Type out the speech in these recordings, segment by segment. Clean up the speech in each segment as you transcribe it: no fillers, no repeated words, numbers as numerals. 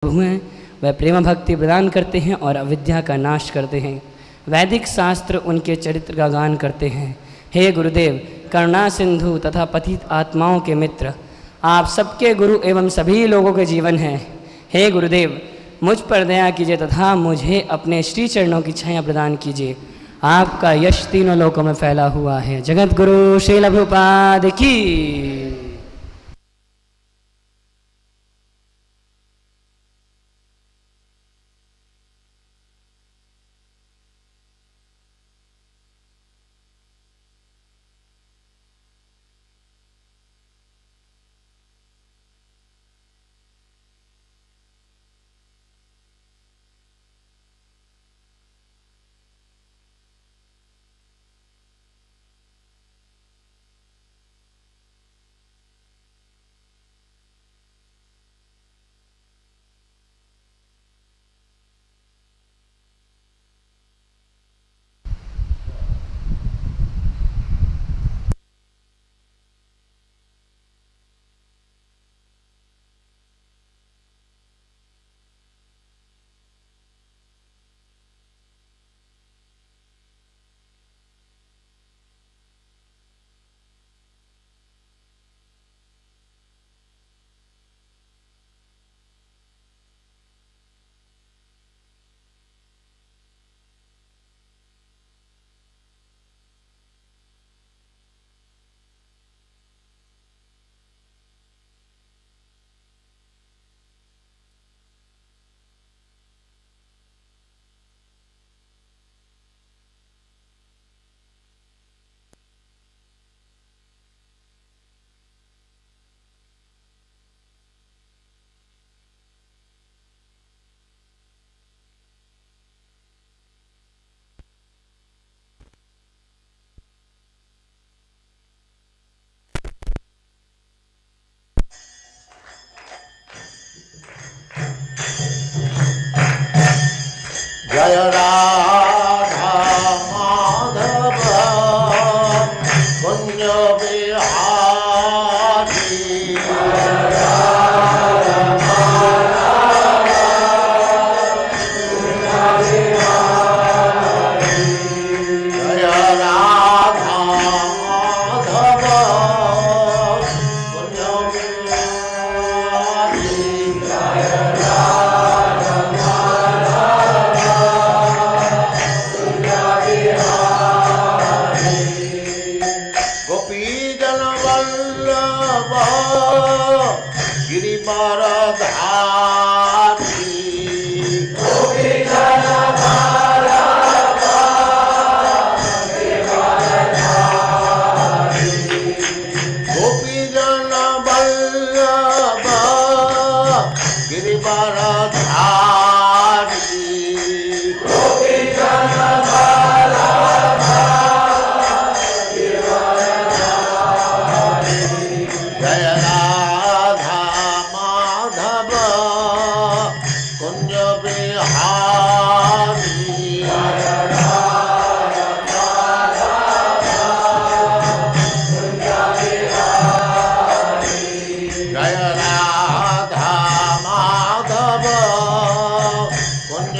हुए वह प्रेम भक्ति प्रदान करते हैं और अविद्या का नाश करते हैं। वैदिक शास्त्र उनके चरित्र का गान करते हैं। हे गुरुदेव, करुणा सिंधु तथा पतित आत्माओं के मित्र, आप सबके गुरु एवं सभी लोगों के जीवन हैं। हे गुरुदेव, मुझ पर दया कीजिए तथा मुझे अपने श्री चरणों की छाया प्रदान कीजिए। आपका यश तीनों लोकों में फैला हुआ है। जगत गुरु श्रील प्रभुपाद की। जय राधा माधव कुंज बिहारी। जय राधा माधव कुंज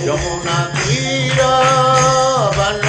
यमुना तीर वन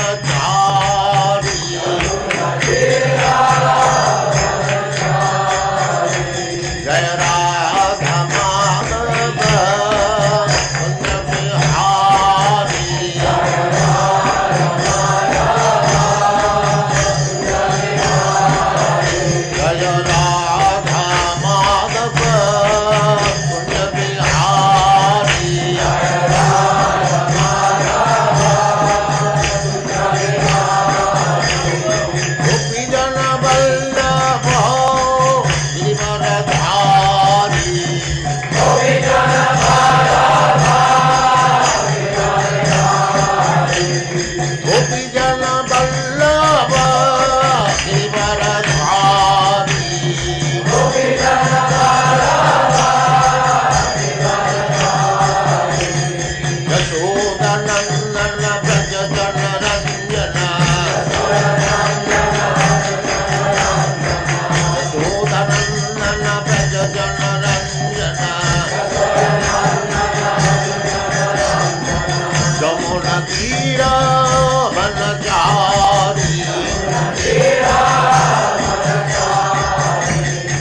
वनचारी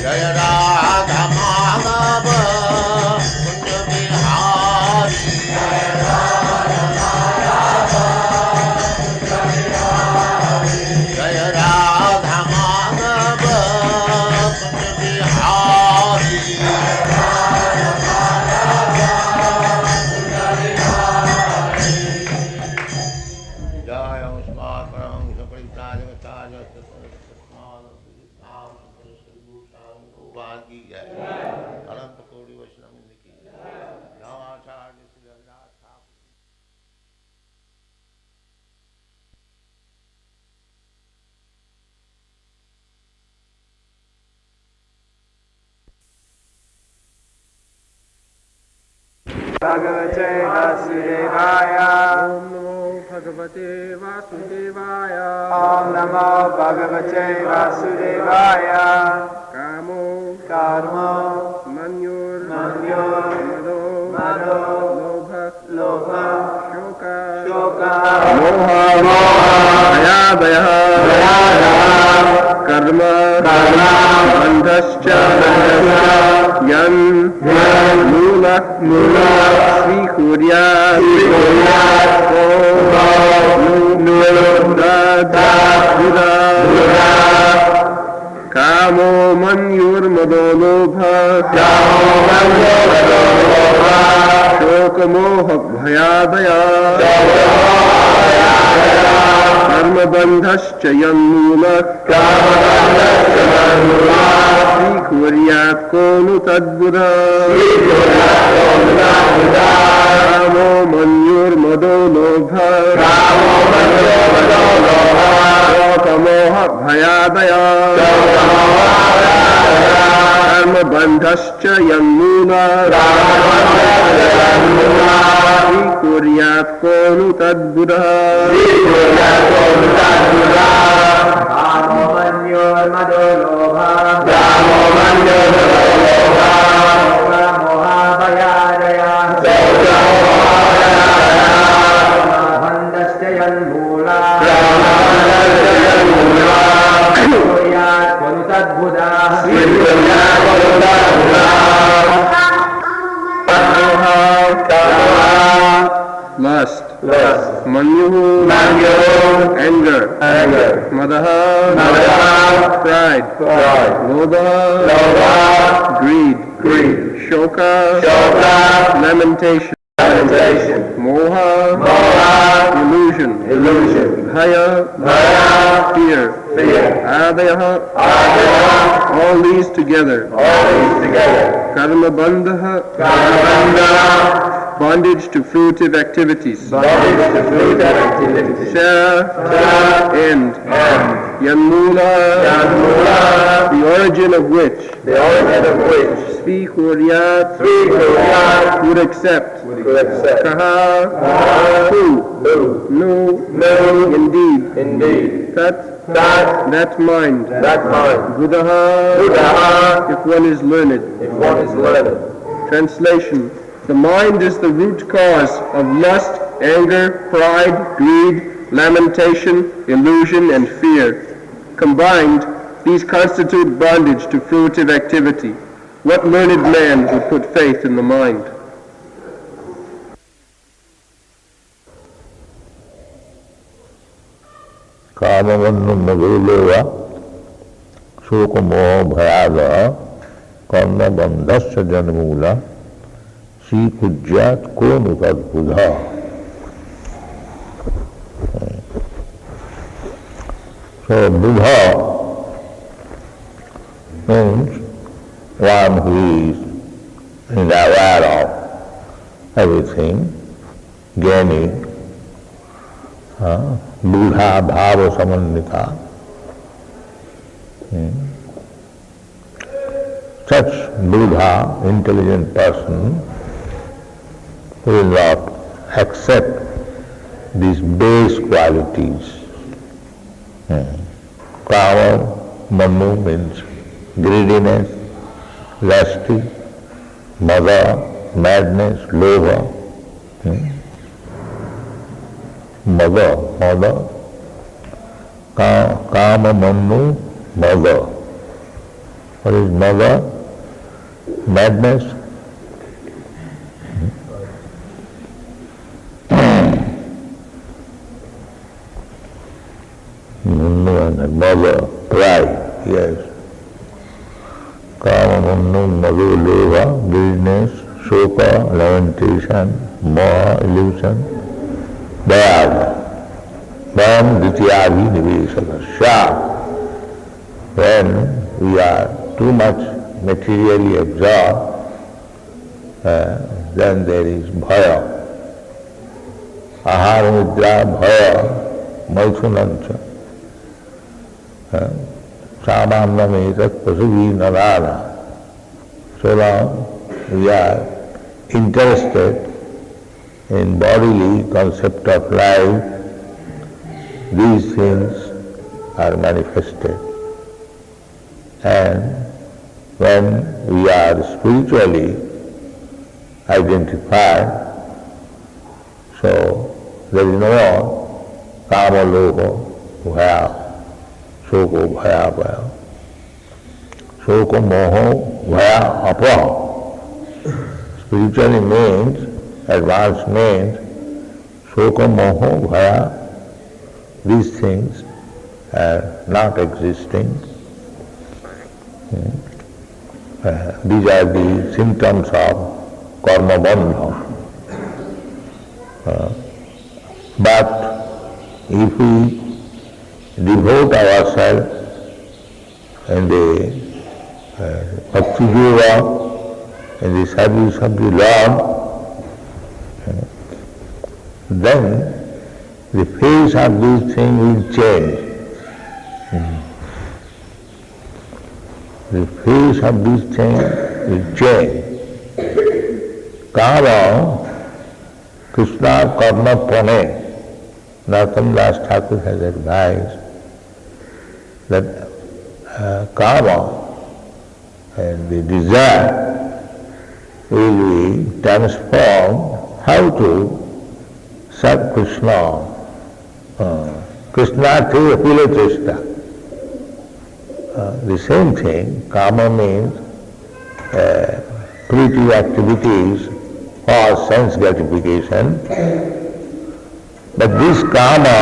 जय राधा माधव कुंज बिहारी जय राधा माधव कुंज बिहारी जय उस्मात् परम 𝒄𝒉𝒂𝒏𝒕 की जय अनंत कोटि वैष्णव वृंद की जय नवाचार्य श्री रघुनाथ ठाकुर भगवते वासुदेवाय ओम नमो भगवते वासुदेवाय ओम नमो भगवते वासुदेवाय कामो कर्म मन्योर्मन्योर् मदो लोभ शोक मोह भयादयः कर्म बन्धश्च यन् मूल स्वीकुर्यात् कामो मन्योर्मदो लोभः शोकमोह भयादयः कर्मबन्धश्च यन्मूलः स्वीकुर्यात् को नु तद्बुधः कामो मन्योर्मदो लोभः शोकमोह भयादयः कर्मबन्धश्च यन्मूलः स्वीकुर्यात् को नु तद्बुधः कामो मन्योर्मदो लोभः बन्धश्च यन्मूलः स्वीकुर्यात् को नु तद्बुधः Lust, manyuhu, anger, madaha, pride, lobha, greed, shoka, lamentation, moha, illusion, bhaya, fear, adaya, all these together, karma bandha, bondage to fruitive activities, 𝒍𝒂𝒚𝒔, end, Yanmula, the origin of which, Srikuryat, would accept, Kaha, who, no, indeed, that mind, Buddha, if one is learned. Translation: the mind is the root cause of lust, anger, pride, greed, lamentation, illusion, and fear. Combined, these constitute bondage to fruitive activity. What learned man would put faith in the mind? कामवन्नु मधुलेव शोकमोह भयादः कर्मबन्धश्च जन्मूलः स्वीकुर्यात् को नु तद्बुधः. So Buddha means one who is aware of everything, ज्ञानी, Buddha bhava samannita. Such Buddha, intelligent person, will not accept these base qualities. Kama, manu means greediness, lusty, mada, madness, lobha. mother, 𝒂𝒚𝒔, mother. What is mother? Madness. Mother, pride, yes. 𝒂𝒚𝒔, mother, leva, greediness, shoka, lamentation, moha, illusion, bhayāva. Bhayam 𝒍𝒍𝒂𝒏𝒕, 𝒍𝒐. When we are too much materially absorbed, then there is bhaya. Ahara nidra bhaya maithunancha. Samānnametat pasuvīnarāna. So long we are interested in bodily concept of life, these things are manifested. And when we are spiritually identified, so there is no more kāma loka bhaya, soko bhaya bhaya, soko moho bhaya apaha. Spiritually means, advanced means, soko moho bhaya, these things are not existing. These are the symptoms of karma bandha. But if we devote ourselves in the bhakti yoga, in the service of the Lord, then the face of these things will change. The face of these things will change. Kāma, Krishna karma prane. Narottam Das Thakur has advised that kāma and the desire will be transformed. How to serve Krishna? Krishna through apilachesta. The same thing, kāma means pretty activities for sense gratification, but this kāma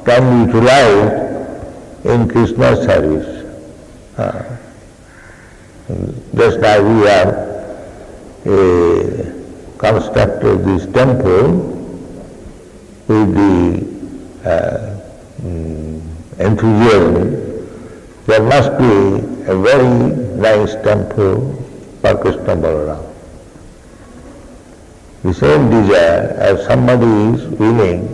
can be utilized in Krishna's service. Just like we have constructed this temple with the enthusiasm, there must be a very nice temple for Krishna Balaram. The same desire, as somebody is willing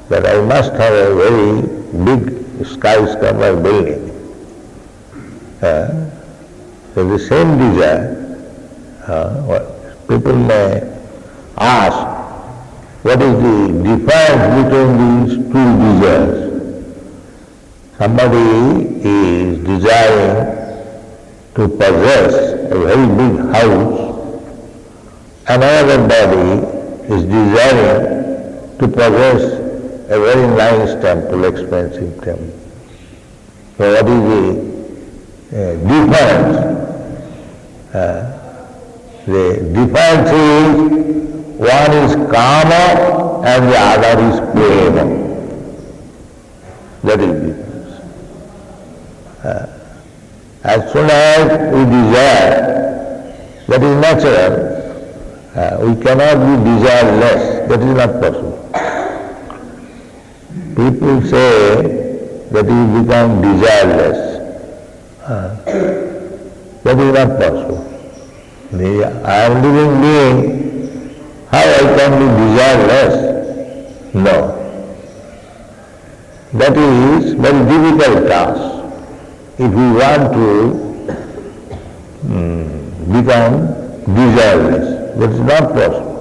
that I must have a very big skyscraper building. So the same desire, people may ask, what is the difference between these two desires? Somebody is desiring to possess a very big house, another body is desiring to possess a very nice temple, expensive temple. So what is the difference? The difference is, one is kāma and the other is prema. That is the difference. As soon as we desire, that is natural. We cannot be desireless. That is not possible. People say that you become desireless. That is not possible. I am living being, how I can be desireless? No. That is very difficult task. If we want to become desireless, that is not possible.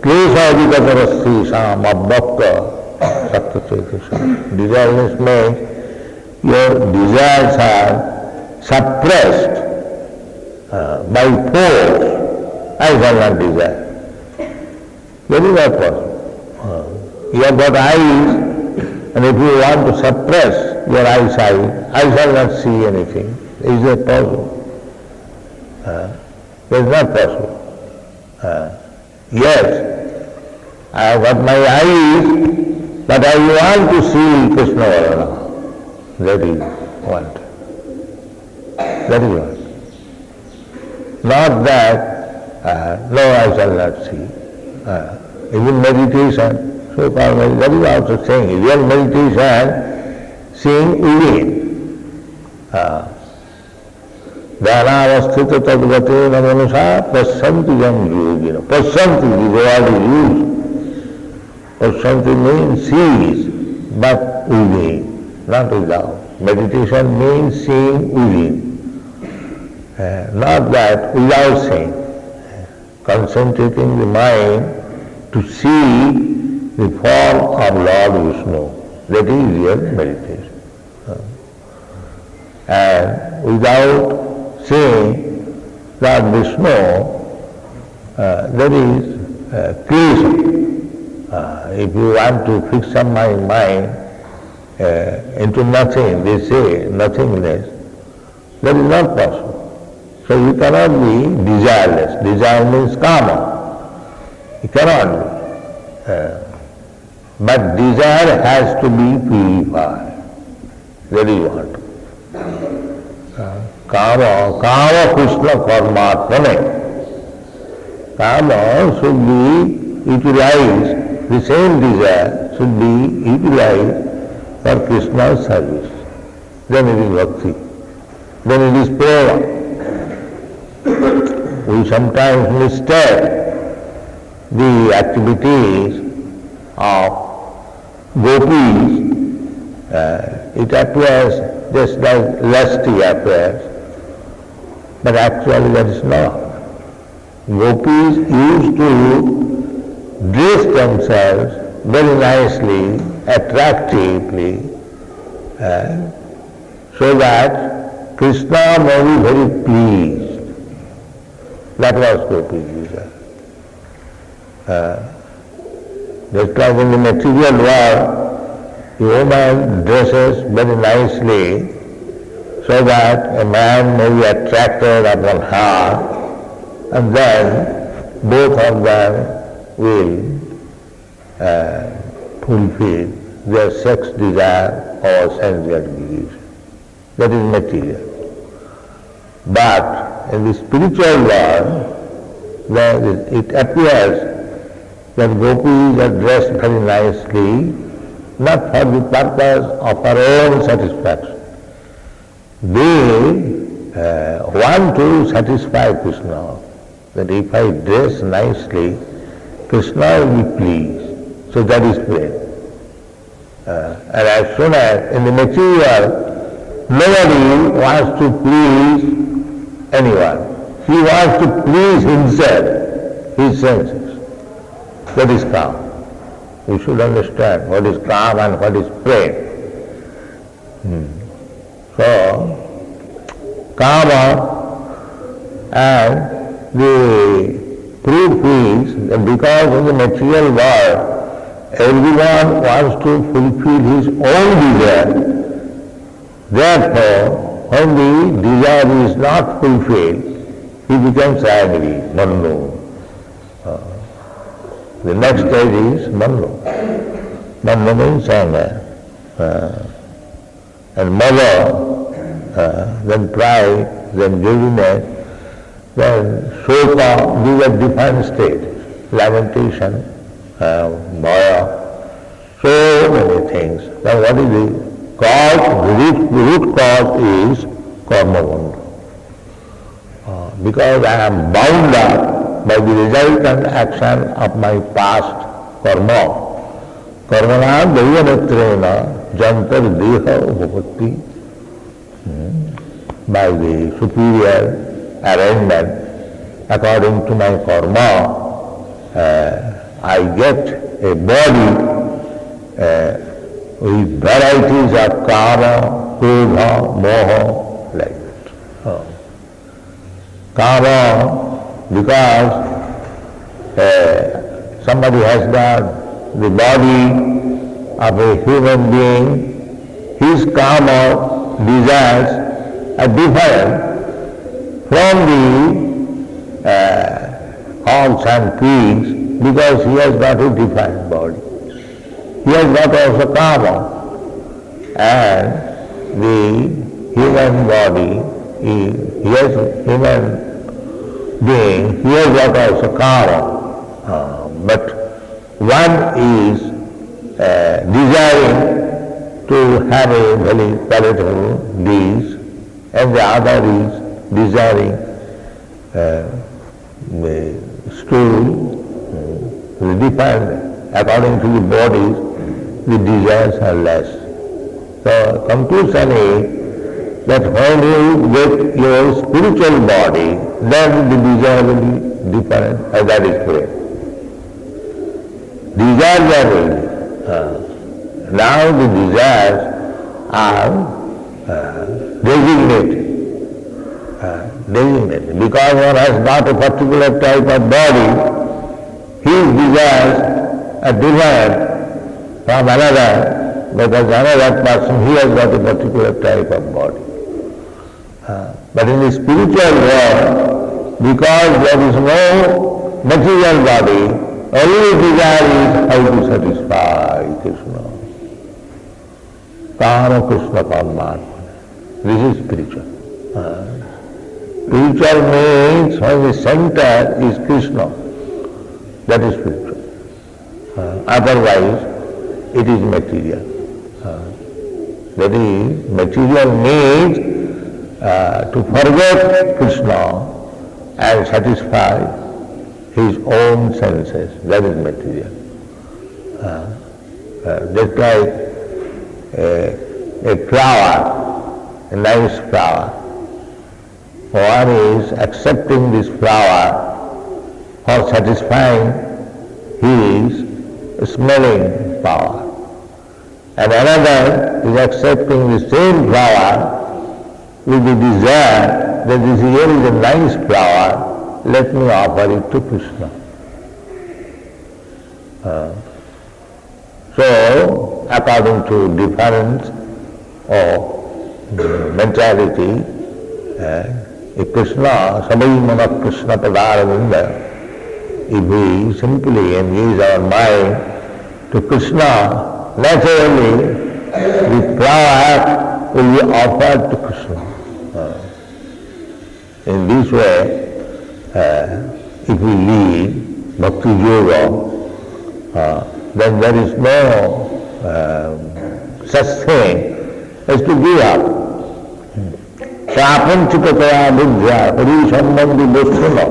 Klesādikatarassīsām abbhakta sattvacetasām. Desireless means your desires are suppressed by force I shall not desire. That is not possible. You have got eyes, and if you want to suppress your eyesight, I shall not see anything. Is that possible? That is not possible. Yes, I have got my eyes, but I want to see Krishna Varana. That is want. That is want. Not that, no, I shall not see. Even meditation, so called meditation, that is also saying, real meditation, seeing within. Dhyanavasthita tadgate namanusa pasyanti jam yogina. Pasyanti is the word is used. Pasyanti means sees, but within, not without. Meditation means seeing within. Not that without seeing. Concentrating the mind to see the form of Lord Vishnu. That is real meditation. And without seeing Lord Vishnu, that is creation. If you want to fix up my mind into nothing, they say nothingness, that is not possible. So you cannot be desireless. Desire means karma. You cannot be. But desire has to be purified. That is what. Kama Krishna Karmatmane. Kama should be utilized, the same desire should be utilized for Krishna's service. Then it is bhakti. Then it is prema. We sometimes mistake the activities of gopis. It appears just like lusty affairs, but actually that is not. Gopis used to dress themselves very nicely, attractively, so that Krishna may be very pleased. That was Gopi's desire. Just like in the material world, the woman dresses very nicely so that a man may be attracted upon her, and then both of them will fulfill their sex desire or sensual gratification. That is material. But in the spiritual world, it appears that gopis are dressed very nicely, not for the purpose of our own satisfaction. They want to satisfy Krishna, that if I dress nicely, Krishna will be pleased. So that is plain. And as soon as in the material, nobody wants to please anyone. He wants to please himself, his senses. That is calm. We should understand what is calm and what is pain. So, karma, and the proof is that because in the material world, everyone wants to fulfill his own desire. Therefore, when the desire is not fulfilled, he becomes angry, Mannu. The next stage is Mannu. Mannu means anger. And mother, then pride, then judgment, then soka, these are different states. Lamentation, bhaya, so many things. Now what is the cause? The root cause is karma bandha. Because I am bound up by the resultant action of my past karma. Karmana daivanetrena jantar deha upapatti. By the superior arrangement, according to my karma, I get a body with varieties of kama, krodha, moha, like that. Kama because somebody has got the body of a human being, his karma desires are different from the hogs and pigs because he has got a different body. He has got also karma, and the human body, he has human being, he has got also karma. But one is desiring to have a very palatable dish, and the other is desiring the stool. The different, according to the bodies, the desires are less. So conclusion is that when you get your spiritual body, then the desire will be different, and that is clear. Desires are really. Now the desires are designated. Because one has not a particular type of body, his desires are different from another, because another person, he has got a particular type of body. But in the spiritual world, because there is no material body, only desire is how to satisfy Krishna. Kama Krishna 𝒂𝒚𝒔. This is spiritual. Spiritual means when the center is Krishna. That is spiritual. Otherwise, it is material. That is, material means to forget Krishna and satisfy his own senses. That is material. Just like a flower, a nice flower. One is accepting this flower for satisfying his smelling power. And another is accepting the same flower with the desire that this here is a nice flower, let me offer it to Krishna. So, according to difference of mentality, if Krishna, sabai mana Krishna padaravinda, if we simply engage our mind to Krishna, naturally the flower will be offered to Krishna. In this way, if we lead bhakti yoga, then there is no such thing as to give up. 𝒄𝒉𝒂𝒏𝒕 Hare sambandhi dostuna.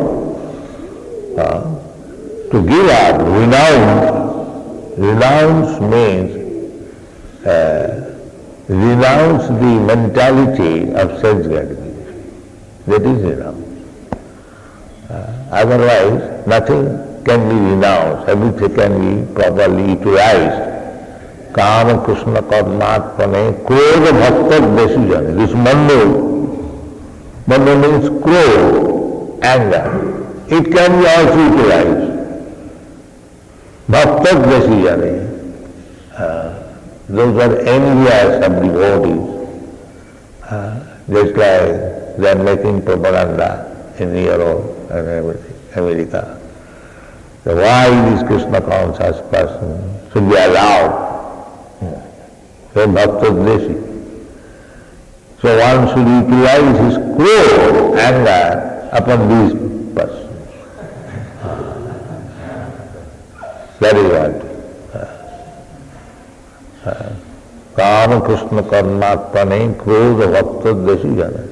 To give up, renounce means renounce the mentality of self-gratification. That is renounce. Otherwise, nothing can be renounced, everything can be properly utilized. Kama Krishna 𝒂𝒚𝒔 𝒄𝒉𝒂𝒏𝒕. This Mando means crowd, anger. It can be also utilized. 𝒁𝒑𝒏𝒕. Those are envious of devotees. Just like they are making propaganda in Europe and everything, America. So why this Krishna conscious person should be allowed? So 𝒁𝒑𝒏𝒕. So one should utilize his cruel anger upon these persons. That is what. Kama Krishna �𝒚𝒔 𝒄𝒉𝒂𝒏𝒕.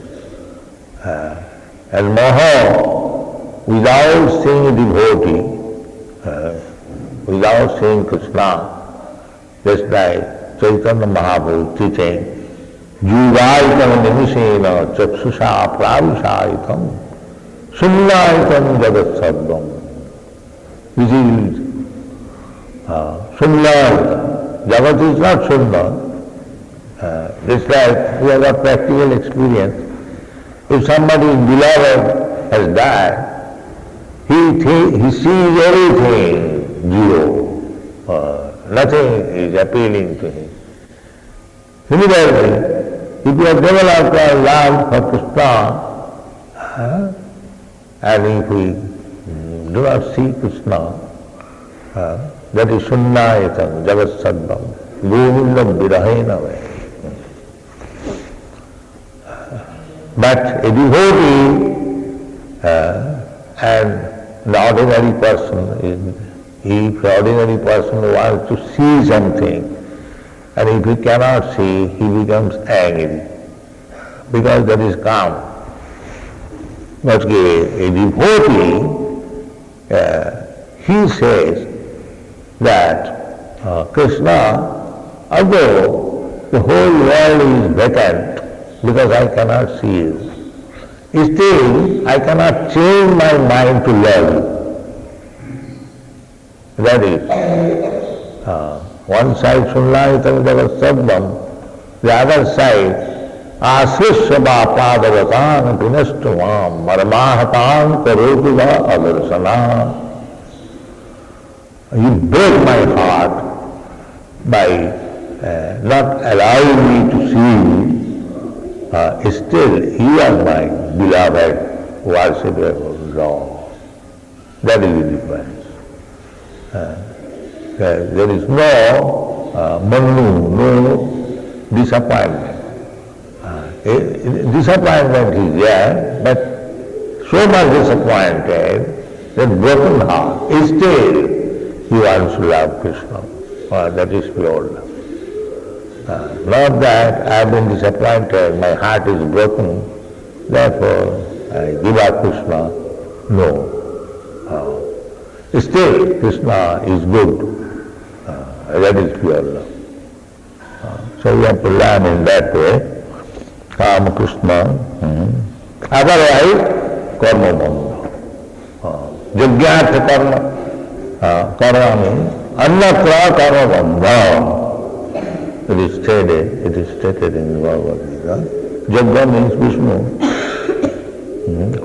And moha, without seeing a devotee, without seeing Krishna, just like Chaitanya Mahaprabhu teaching, 𝒍𝒍𝒃 निमिषेण चक्षुषा प्राविशायितं शून्यायितं जगत्सर्वं. Which is शून्यायितं. Jagat is not Shunya. It's like we have got practical experience. If somebody beloved has died, he sees everything zero. Nothing is appealing to him. Similarly, if you have developed a love for Krishna, and if we do not see Krishna, that is Shunnayatam, Javasadvam, Govindam Virahena Vai. But a devotee and the ordinary person, if the ordinary person wants to see something, and if he cannot see, he becomes angry, because that is calm. But a devotee, he says that Krishna, although the whole world is vacant because I cannot see you, still I cannot change my mind to love you. That is, one side Shunnayatam Javasadvam, the other side 𝒍𝒑𝒂𝒚𝒔 Pinashtamam Marmahataṁ Karotiva Adarsana. You break my heart by not allowing me to see you. Still, you are my beloved worshipper of Lord. That is the difference. There is no mannu, no disappointment. Disappointment is there, but so much disappointed that broken heart. Still, he wants to love Krishna. That is pure love. Not that I have been disappointed, my heart is broken, therefore I give up Krishna. No. Still, Krishna is good. That is pure love. So we have to learn in that way. Kama Krishna. Otherwise, karma bandha. Yajñātha karma. Karma means annatra karma bandha. It is stated in the Bhagavad Gita. Yajna means Vishnu.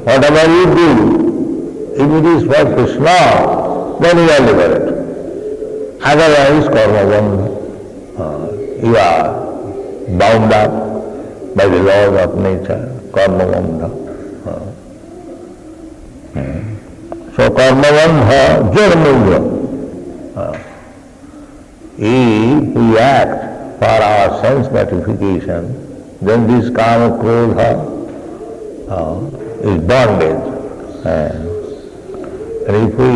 Whatever you do, if it is for Krishna, then you are liberated. Otherwise, karma bandha. You are bound up by the laws of nature, karma bandha. So karma bandha janmudra. If we act for our sense gratification, then this kama krodha is bondage. And if we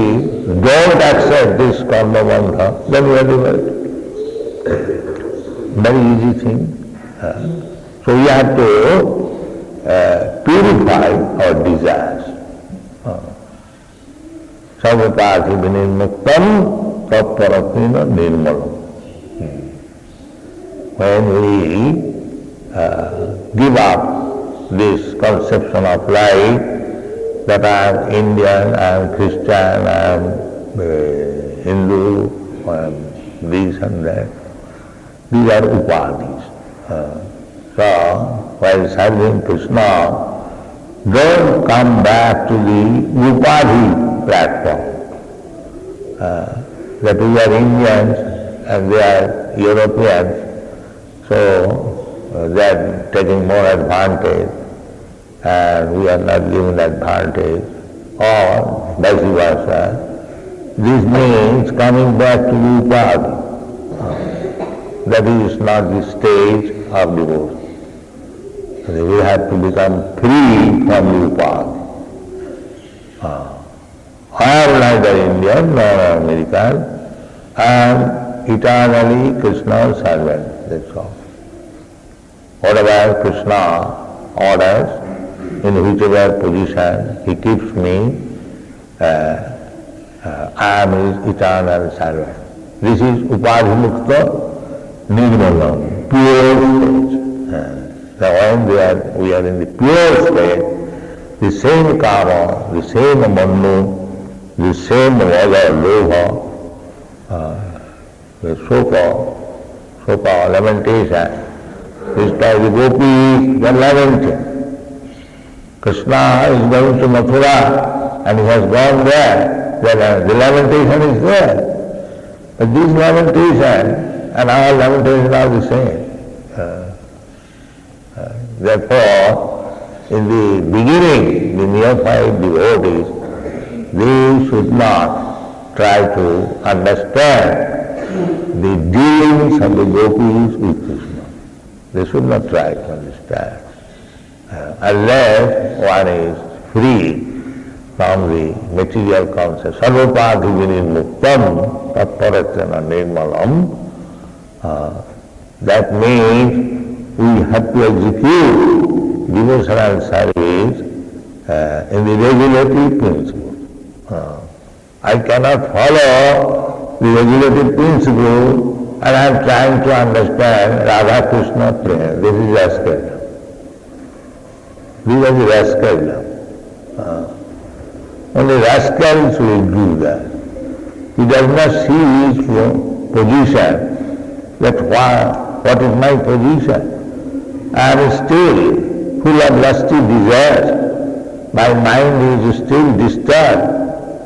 don't accept this karma bandha, then we are liberated. Very easy thing. So we have to purify our desires. Sarvapāti vinirmuktam tatparatmina nirmalam. When we give up this conception of life that I am Indian, I am Christian, I am Hindu, I am this and that, these are upadhis. So, while serving Krishna, don't come back to the upadhi platform. That we are Indians and they are Europeans, so they are taking more advantage and we are not given advantage, or vice versa. This means coming back to the upadhi. That is not the stage of devotion. We have to become free from the upadhi. I am neither Indian nor American, I am eternally Krishna's servant, that's all. Whatever Krishna orders, in whichever position he keeps me, I am his eternal servant. This is upadhi mukta nirmalam, pure stage. So when we are in the pure state, the same karma, the same mannu, the same vada, lobha, the sopa, lamentation, is by the gopis, they are lamenting. Krishna is going to Mathura, and he has gone there, then the lamentation is there. But this lamentation and our lamentation are the same. Therefore, in the beginning, the neophyte devotees, they should not try to understand the dealings of the gopis with Krishna. They should not try to understand. Unless one is free from the material concept. Sarvapādhi vinirmuktam tatparatana nirmalam. That means we have to execute devotional service in the regulative principle. I cannot follow the regulative principle and I am trying to understand Radha Krishna prayer. This is rascal. This is rascal. Only rascals will do that. He does not see his position, that what is my position? I am still full of lusty desires. My mind is still disturbed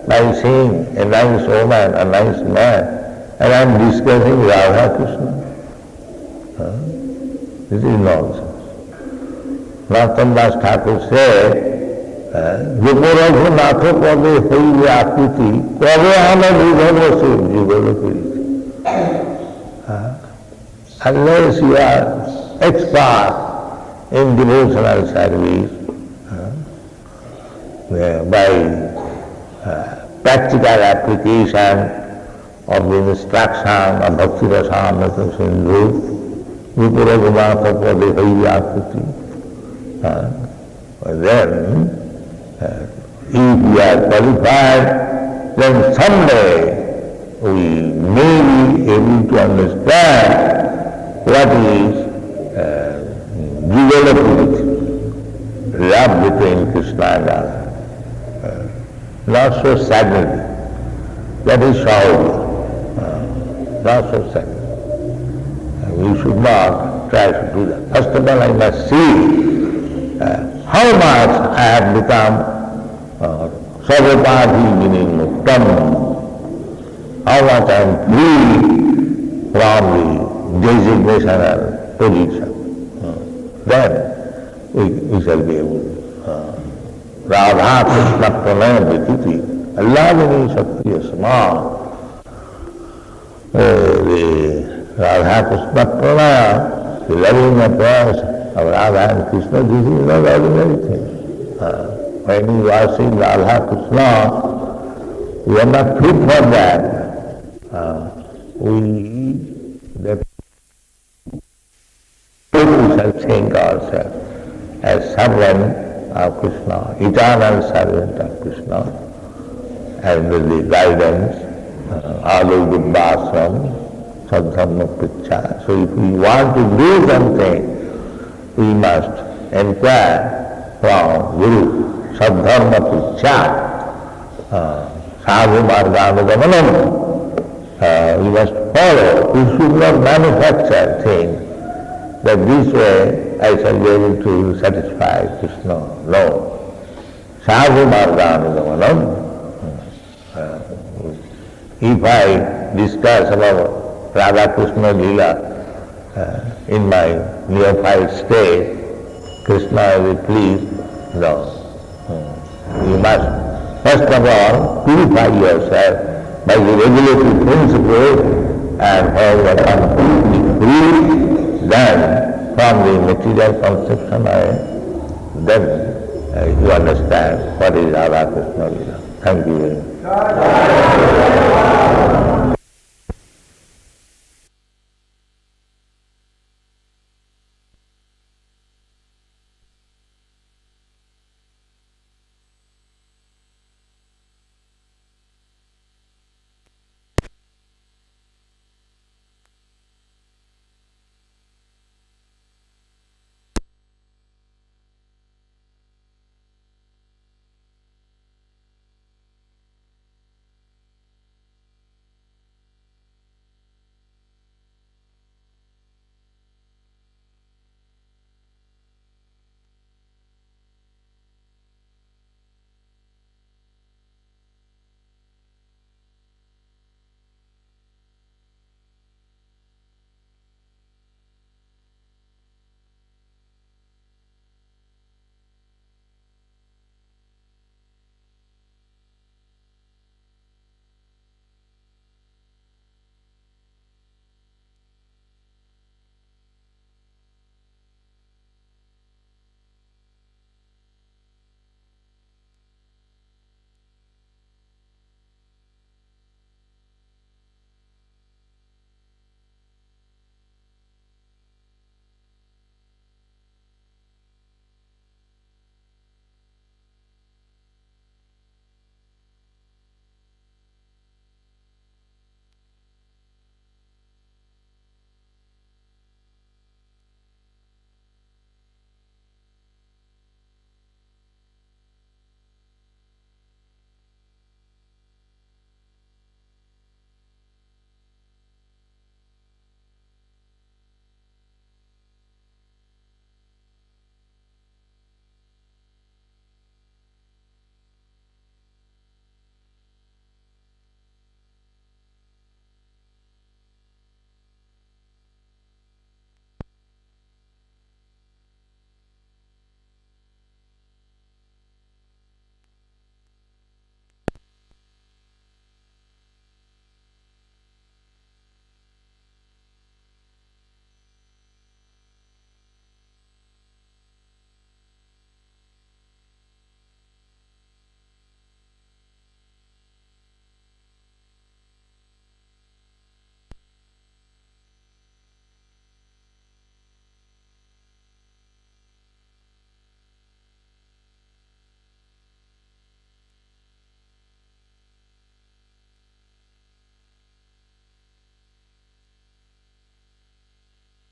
by seeing a nice woman, a nice man, and I am discussing Radha Krishna. This is nonsense. Narottam Das Thakur said, 𝒍𝒂𝒚𝒔 𝒍𝒂𝒏𝒕 কবে আমরা বিধর্ম যুগল করেছি। Unless you are expert in devotional service, by practical application of the instruction of Bhaktivedanata Sindhu, 𝒍𝒂𝒚𝒔 then if we are qualified, then someday we may be able to understand what is development, love between Krishna and Radha. Not so suddenly. That is Saurya. Not so suddenly. We should not try to do that. First of all, I must see how much I have become sarvapādhi vinirmuktam, how much I am free from the designational position. Then we shall be able to. Radha Krishna pranaya 𝒍𝒐 allavini shakti asma. The Radha Krishna pranaya, the loving affairs of Radha and Krishna, this is not ordinary thing. When you are seeing Radha Krishna, we are not fit for that. We shall think ourselves as servant of Krishna, eternal servant of Krishna, and with the guidance, ālū-dubbāsram, sadharma-prichā. So if we want to do something, we must inquire from Guru, sadharma-prichā, sadhu-marga-anugamanam. We must follow. We should not manufacture things that this way I shall be able to satisfy Krishna. No. Sadhu-marga-anugamanam. If I discuss about Radha Krishna Leela in my neophyte state, Krishna will be pleased. No. You must first of all purify yourself by the regulative principle, and when you are completely free, then from the material conception, then you understand what is Radha Krishna Leela. Thank you very much.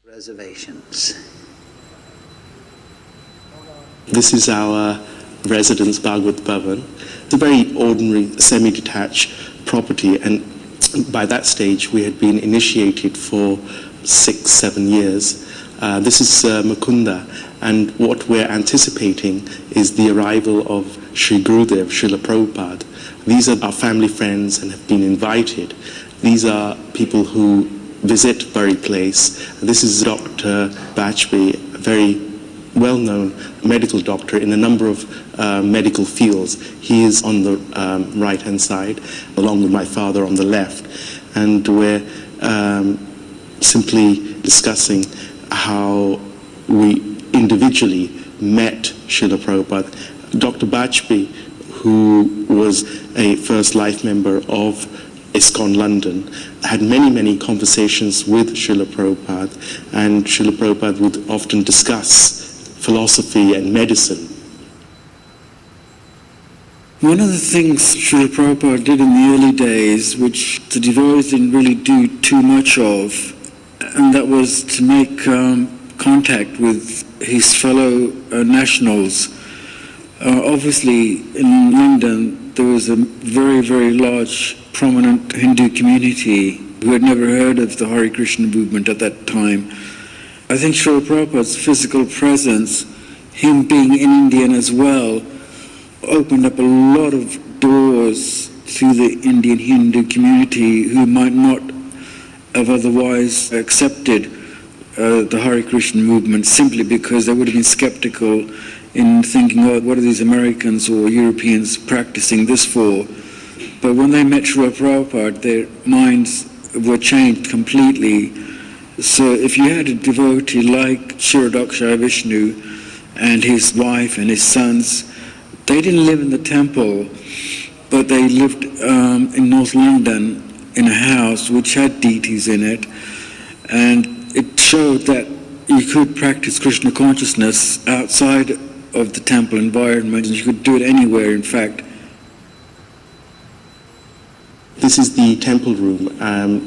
Reservations. This is our residence, Bhagavad Bhavan. It's a very ordinary, semi-detached property, and by that stage we had been initiated for 6-7 years. This is Mukunda, and what we're anticipating is the arrival of Sri Gurudev, Srila Prabhupada. These are our family friends and have been invited. These are people who visit Bury Place. This is Dr. 𝒂𝒏𝒕, a very well-known medical doctor in a number of medical fields. He is on the right-hand side, along with my father on the left, and we're simply discussing how we individually met Srila Prabhupada. Dr. 𝒂𝒏𝒕, who was a first life member of ISKCON London, had many conversations with Srila Prabhupada, and Srila Prabhupada would often discuss philosophy and medicine. One of the things Srila Prabhupada did in the early days, which the devotees didn't really do too much of, and that was to make contact with his fellow nationals. Obviously, in London, there was a very large, prominent Hindu community who had never heard of the Hare Krishna movement at that time. I think Srila Prabhupada's physical presence, him being in Indian as well, opened up a lot of doors to the Indian Hindu community who might not have otherwise accepted the Hare Krishna movement, simply because they would have been skeptical in thinking, oh, what are these Americans or Europeans practicing this for? But when they met Srila Prabhupada, their minds were changed completely. So if you had a devotee like Kshirodakshayi Vishnu and his wife and his sons, they didn't live in the temple, but they lived in North London in a house which had deities in it, and it showed that you could practice Krishna consciousness outside of the temple environment, and you could do it anywhere, in fact. This is the temple room.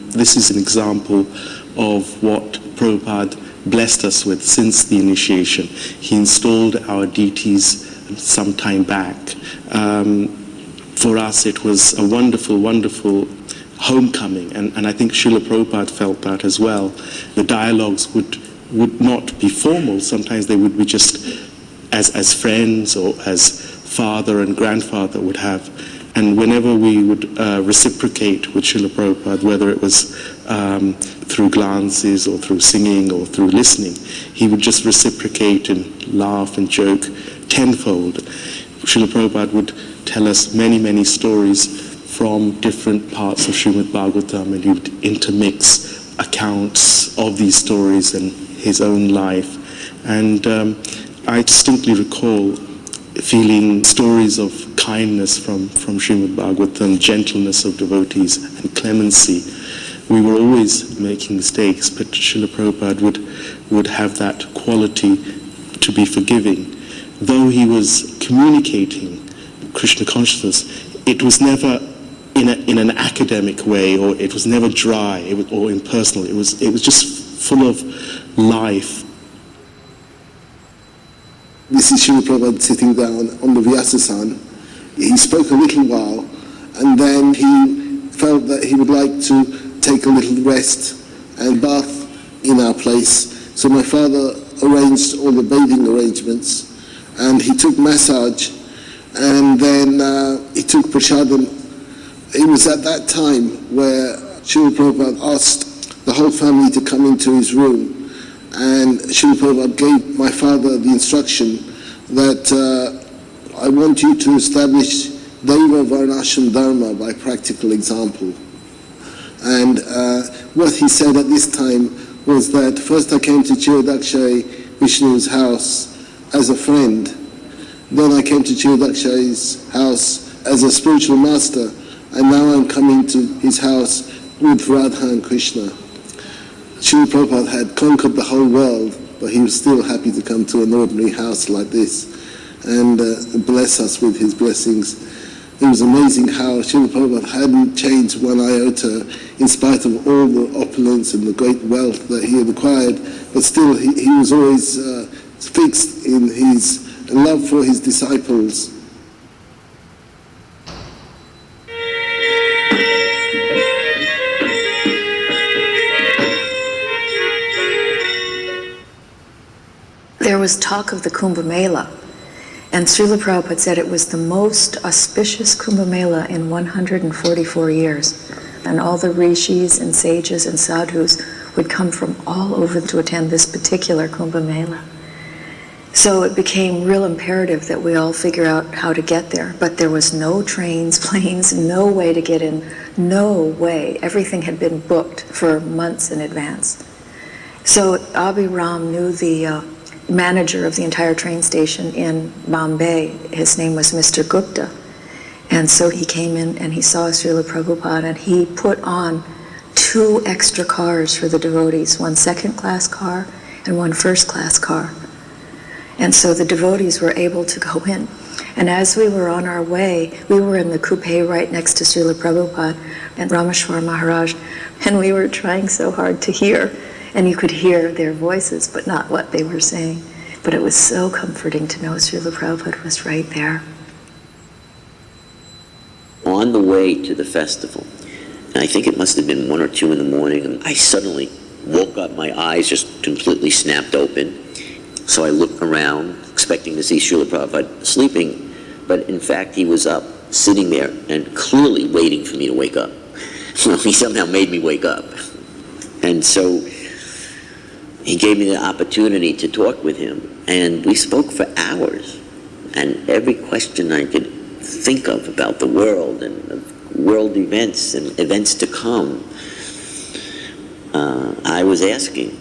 This is an example of what Prabhupada blessed us with since the initiation. He installed our deities some time back. For us it was a wonderful homecoming, and I think Srila Prabhupada felt that as well. The dialogues would not be formal, sometimes they would be just as friends or as father and grandfather would have. And whenever we would reciprocate with Srila Prabhupada, whether it was through glances or through singing or through listening, he would just reciprocate and laugh and joke tenfold. Srila Prabhupada would tell us many stories from different parts of Srimad Bhagavatam, and he would intermix accounts of these stories and his own life. And I distinctly recall feeling stories of kindness from Srimad Bhagavatam, gentleness of devotees and clemency. We were always making mistakes, but Srila Prabhupada would have that quality to be forgiving. Though he was communicating Krishna consciousness, it was never in an academic way, or it was never dry or impersonal. It was just full of life. This is Srila Prabhupada sitting down on the Vyasa-san. He spoke a little while, and then he felt that he would like to take a little rest and bath in our place. So my father arranged all the bathing arrangements, and he took massage, and then he took prasadam. It was at that time where Srila Prabhupada asked the whole family to come into his room, and Srila Prabhupada gave my father the instruction that I want you to establish Daiva Varnashram Dharma by practical example. And what he said at this time was that first I came to Kshirodakshayi Vishnu's house as a friend, then I came to Kshirodakshayi's house as a spiritual master, and now I'm coming to his house with Radha and Krishna. Srila Prabhupada had conquered the whole world, but he was still happy to come to an ordinary house like this and bless us with his blessings. it was amazing how Srila Prabhupada hadn't changed one iota in spite of all the opulence and the great wealth that he had acquired, but still he was always fixed in his love for his disciples. There was talk of the Kumbh Mela, and Srila Prabhupada said it was the most auspicious Kumbh Mela in 144 years. And all the rishis and sages and sadhus would come from all over to attend this particular Kumbh Mela. So it became real imperative that we all figure out how to get there. But there was no trains, planes, no way to get in, no way. Everything had been booked for months in advance. So Abhiram knew the manager of the entire train station in Bombay. His name was Mr. Gupta. And so he came in and he saw Srila Prabhupada, and he put on 2 extra cars for the devotees, 1 second-class car and 1 first-class car. And so the devotees were able to go in. And as we were on our way, we were in the coupe right next to Srila Prabhupada and Rameshwar Maharaj, and we were trying so hard to hear. And you could hear their voices, but not what they were saying. But it was so comforting to know Srila Prabhupada was right there. On the way to the festival, and I think it must have been 1 or 2 in the morning, and I suddenly woke up, my eyes just completely snapped open. So I looked around, expecting to see Srila Prabhupada sleeping, but in fact he was up, sitting there, and clearly waiting for me to wake up. He somehow made me wake up. And so he gave me the opportunity to talk with him, and we spoke for hours. And every question I could think of about the world and of world events and events to come, I was asking.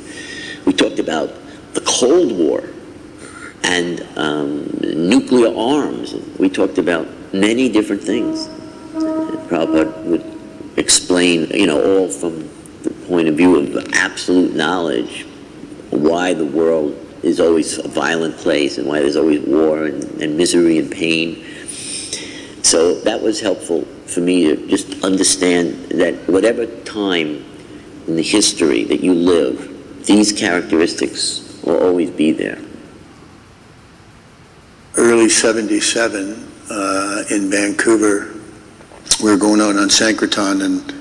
We talked about the Cold War and nuclear arms. We talked about many different things. Prabhupada would explain, all from the point of view of absolute knowledge, why the world is always a violent place and why there's always war and misery and pain. So that was helpful for me to just understand that whatever time in the history that you live, these characteristics will always be there. Early 77 in Vancouver, we were going out on Sankirtan, and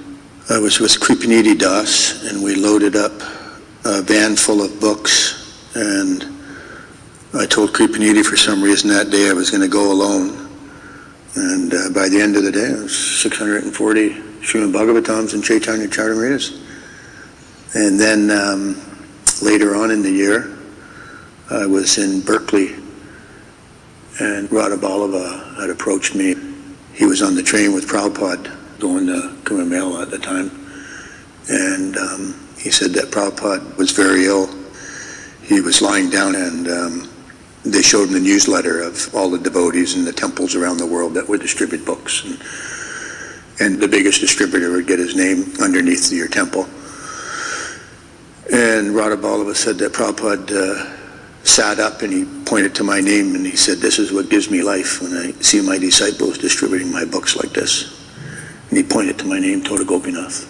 I was with Kripanidhi Das, and we loaded up a van full of books, and I told Kripanidhi for some reason that day I was going to go alone. And by the end of the day, it was 640 Srimad Bhagavatams and Chaitanya Charitamritas. And then later on in the year, I was in Berkeley, and Radha Ballava had approached me. He was on the train with Prabhupada going to Kumbh Mela at the time. And he said that Prabhupada was very ill. He was lying down, and they showed him the newsletter of all the devotees in the temples around the world that would distribute books. And the biggest distributor would get his name underneath your temple. And Radha Ballava said that Prabhupada sat up and he pointed to my name and he said, "This is what gives me life when I see my disciples distributing my books like this." And he pointed to my name, Tota Gopinath.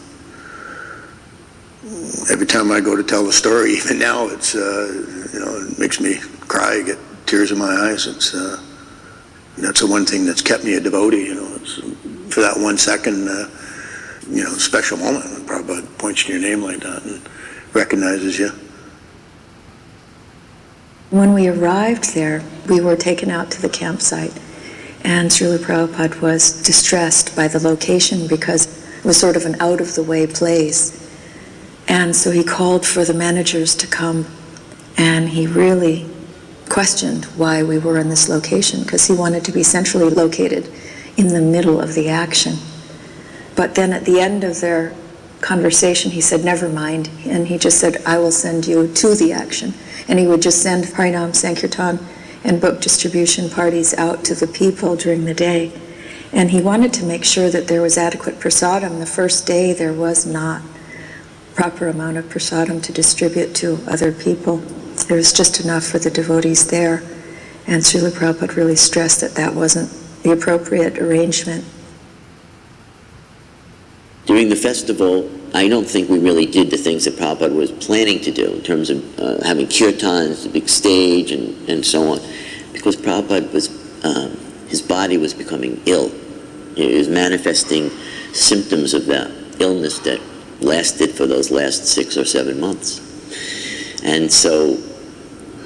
Every time I go to tell the story, even now, it's it makes me cry, get tears in my eyes. That's the one thing that's kept me a devotee. It's, for that 1 second, special moment when Prabhupada points to your name like that and recognizes you. When we arrived there, we were taken out to the campsite, and Srila Prabhupada was distressed by the location because it was sort of an out-of-the-way place. And so he called for the managers to come, and he really questioned why we were in this location, because he wanted to be centrally located in the middle of the action. But then at the end of their conversation, he said, "Never mind," and he just said, "I will send you to the action." And he would just send Harinam Sankirtan and book distribution parties out to the people during the day. And he wanted to make sure that there was adequate prasadam. The first day there was not proper amount of prasadam to distribute to other people. There was just enough for the devotees there. And Srila Prabhupada really stressed that that wasn't the appropriate arrangement. During the festival, I don't think we really did the things that Prabhupada was planning to do in terms of having kirtans, the big stage, and so on, because Prabhupada was, his body was becoming ill. He was manifesting symptoms of that illness that lasted for those last 6 or 7 months. And so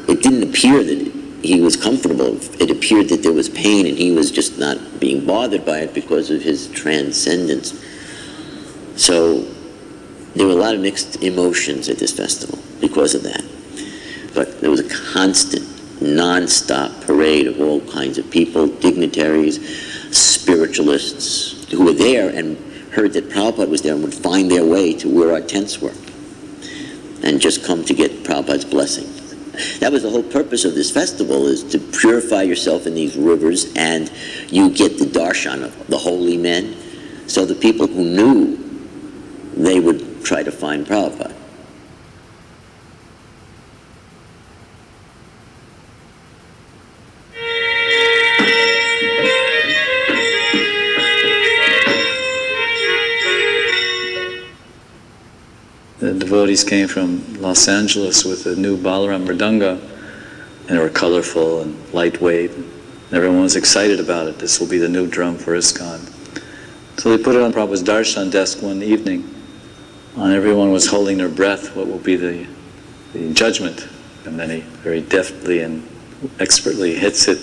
it didn't appear that he was comfortable. It appeared that there was pain and he was just not being bothered by it because of his transcendence. So there were a lot of mixed emotions at this festival because of that. But there was a constant, non-stop parade of all kinds of people, dignitaries, spiritualists who were there and heard that Prabhupada was there and would find their way to where our tents were and just come to get Prabhupada's blessing. That was the whole purpose of this festival, is to purify yourself in these rivers, and you get the darshan of the holy men. So the people who knew, they would try to find Prabhupada. The devotees came from Los Angeles with a new Balaram Mridanga, and they were colorful and lightweight. And everyone was excited about it. This will be the new drum for ISKCON. So they put it on Prabhupada's darshan desk one evening, and everyone was holding their breath. What will be the judgment? And then he very deftly and expertly hits the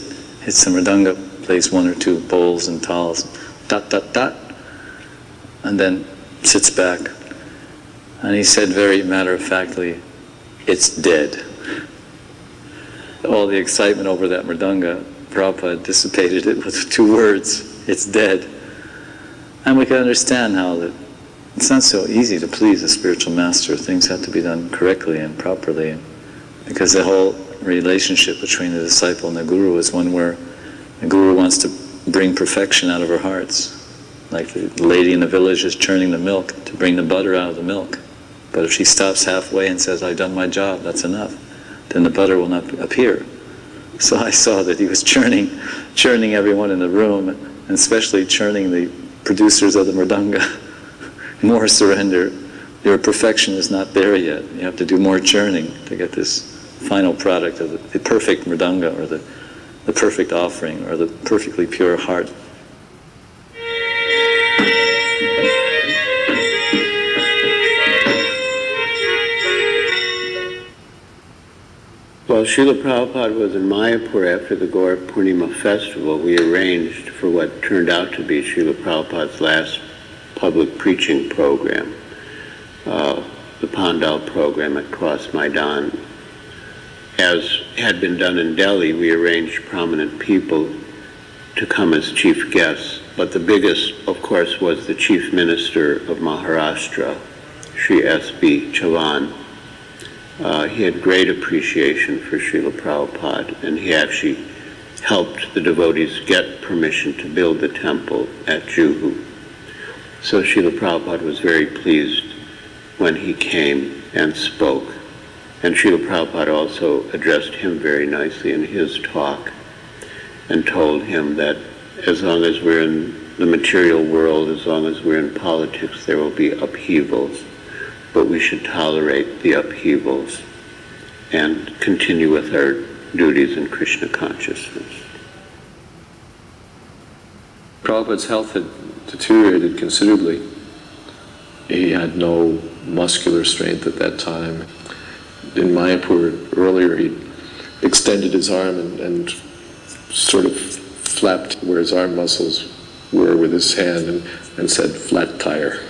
mridanga, plays 1 or 2 bowls and tals, dot, dot, dot, and then sits back. And he said very matter-of-factly, "It's dead." All the excitement over that mridanga, Prabhupada dissipated it with 2 words, "It's dead." And we can understand how that it's not so easy to please a spiritual master. Things have to be done correctly and properly, because the whole relationship between the disciple and the guru is one where the guru wants to bring perfection out of our hearts. Like the lady in the village is churning the milk to bring the butter out of the milk. But if she stops halfway and says, "I've done my job, that's enough," then the butter will not appear. So I saw that he was churning everyone in the room, and especially churning the producers of the mridanga. More surrender. Your perfection is not there yet. You have to do more churning to get this final product of the perfect mridanga, or the perfect offering, or the perfectly pure heart. While Srila Prabhupada was in Mayapur after the Gaur Purnima festival, we arranged for what turned out to be Srila Prabhupada's last public preaching program, the Pandal program at Cross Maidan. As had been done in Delhi, we arranged prominent people to come as chief guests, but the biggest, of course, was the Chief Minister of Maharashtra, Sri S.B. Chavan. He had great appreciation for Srila Prabhupada, and he actually helped the devotees get permission to build the temple at Juhu. So Srila Prabhupada was very pleased when he came and spoke. And Srila Prabhupada also addressed him very nicely in his talk and told him that as long as we're in the material world, as long as we're in politics, there will be upheavals. But we should tolerate the upheavals and continue with our duties in Krishna consciousness. Prabhupada's health had deteriorated considerably. He had no muscular strength at that time. In Mayapur earlier, he extended his arm and sort of flapped where his arm muscles were with his hand and said, "Flat tire."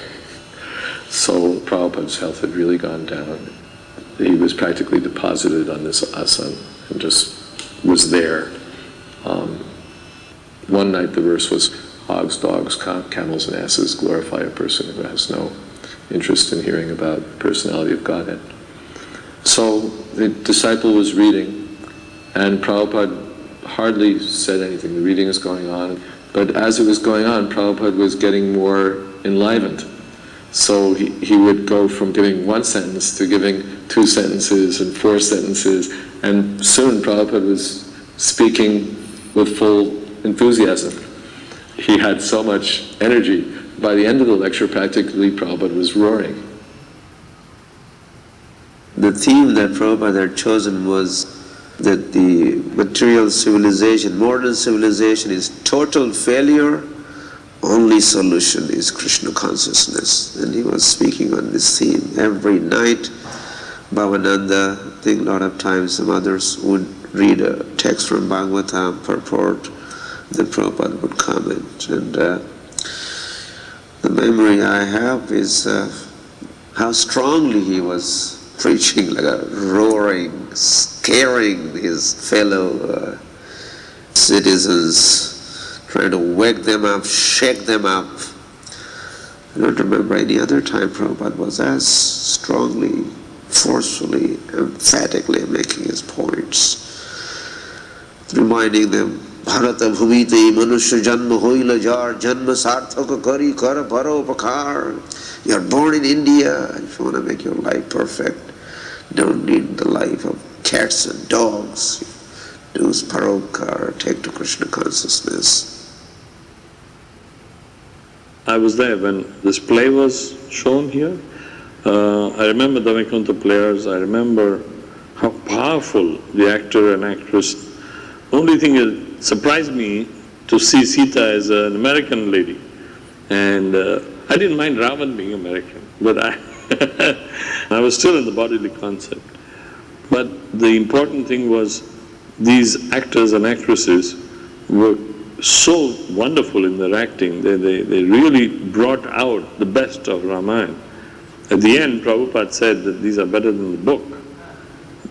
So Prabhupada's health had really gone down. He was practically deposited on this asana and just was there. One night the verse was, "Hogs, dogs, camels, and asses glorify a person who has no interest in hearing about the personality of Godhead." So the disciple was reading, and Prabhupada hardly said anything. The reading was going on, but as it was going on, Prabhupada was getting more enlivened. So he would go from giving 1 sentence to giving 2 sentences and 4 sentences, and soon Prabhupada was speaking with full enthusiasm. he had so much energy. By the end of the lecture, practically Prabhupada was roaring. The theme that Prabhupada had chosen was that the material civilization, modern civilization, is total failure. Only solution is Krishna consciousness. And he was speaking on this theme. Every night, Bhavananda, I think a lot of times some others would read a text from Bhagavatam, purport, then Prabhupada would comment. And the memory I have is how strongly he was preaching, like a roaring, scaring his fellow citizens, trying to wake them up, shake them up. I don't remember any other time Prabhupada was as strongly, forcefully, emphatically making his points, reminding them, Bharata bhumite manusya janma hoila jar janma sarthaka kari kara paropakar. You are born in India. If you want to make your life perfect, don't need the life of cats and dogs. Do paropkar, take to Krishna consciousness. I was there when this play was shown here. I remember the Vaikuntha players. I remember how powerful the actor and actress. Only thing that surprised me to see Sita as an American lady, and I didn't mind Ravan being American, but I was still in the bodily concept. But the important thing was these actors and actresses were so wonderful in their acting. They really brought out the best of Ramayana. At the end, Prabhupada said that these are better than the book.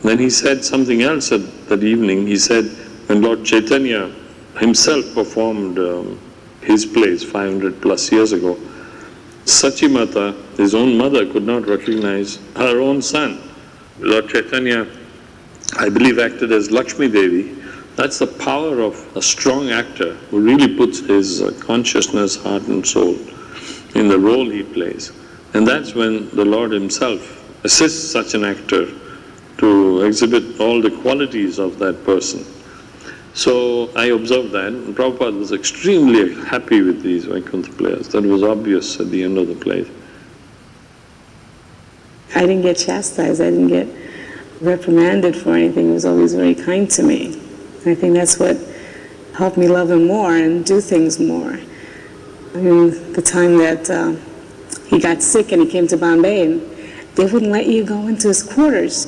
Then he said something else that evening. He said, when Lord Chaitanya himself performed his plays 500 plus years ago, Sachimata, his own mother, could not recognize her own son. Lord Chaitanya, I believe, acted as Lakshmi Devi. That's the power of a strong actor who really puts his consciousness, heart and soul in the role he plays. And that's when the Lord himself assists such an actor to exhibit all the qualities of that person. So I observed that, and Prabhupada was extremely happy with these Vaikuntha players. That was obvious at the end of the play. I didn't get chastised, I didn't get reprimanded for anything. He was always very kind to me. And I think that's what helped me love him more and do things more. I mean, the time that he got sick and he came to Bombay, and they wouldn't let you go into his quarters.